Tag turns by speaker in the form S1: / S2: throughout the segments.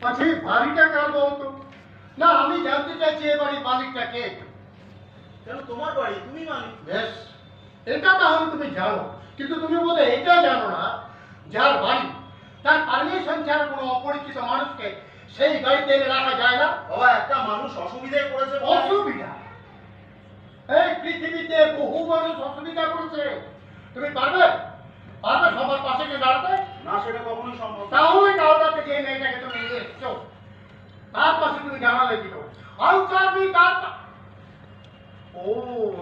S1: আচ্ছা এই বাড়িটা কার বলতো? না আমি জানতে চাইছি এই বাড়ির মালিকটা কে।
S2: কেন তোমার বাড়ি, তুমি মালিক।
S1: বেশ, এটা তাহলে তুমি জানো, কিন্তু তুমি বোধহয় এটা জানো না যার বাড়ি তার পারমিশন ছাড়া কোনো অপরিচিত মানুষকে সেই বাড়িতে এনে রাখা যায় না।
S2: বাবা, একটা মানুষ অসুবিধায় পড়েছে।
S1: অসুবিধা? এই পৃথিবীতে বহু মানুষ অসুবিধা করেছে, তুমি পারবে পারবে সবার পাশে গিয়ে দাঁড়াতে?
S2: না, সেটা কখনোই সম্ভব না।
S1: তাহলে কাউকে যে মেয়েটাকে তুমি নিয়ে এসছো তার পাশে তুমি দাঁড়ালে কি করে? আউ চাবি তার ও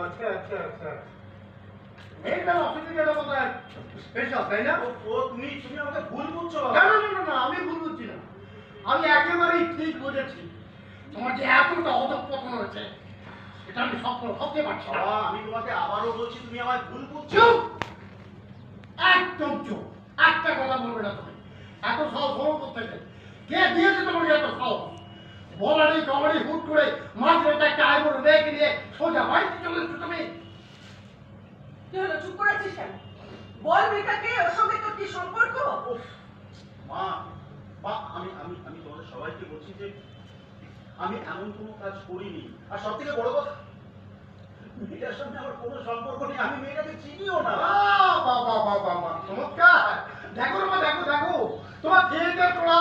S1: আচ্ছা আচ্ছা আচ্ছা, মেয়েটার অসুবিধাটা বোধহয় স্পেশাল, তাই না?
S2: তুমি আমাকে ভুল বুঝছো
S1: না
S2: বাবা।
S1: না না না, আমি ভুল বুঝছি না, আমি একেবারেই ঠিক বুঝেছি। তোমার যে এতটা অধঃপতন হয়েছে এটা আমি স্বপ্ন ভাবতে পারছি না।
S2: বাবা, আমি তোমাকে আবারও বলছি, তুমি আমায় ভুল বুঝছো।
S1: চুপ, একদম চুপ, একটা কথা বলবে না তুমি। এত সাহস হলো কোথেকে? কে দিয়েছে তোমাকে এত সাহস? বলারি কমারি হুট করে মাঝরাতে একটা আইবুড়ো মেয়েকে নিয়ে সোজা বাড়িতে চলে এসছো তুমি।
S3: কি হলো, চুপ করে আছিস কেন? বল মেয়েটাকে, ওর সঙ্গে তোর কি সম্পর্ক?
S2: উফ, মা মা, আমি আমি আমি তোমাদের সবাইকে বলছি যে আমি এমন কোনো কাজ করিনি। আর সব থেকে বড় কথা, মেয়েটার সঙ্গে আমার কোনো সম্পর্ক নেই, আমি মেয়েটাকে চিনিও না।
S1: বাবা বাবা বাবা, চমৎকার! দেখো না দেখো দেখো, তোমার থিয়েটার করা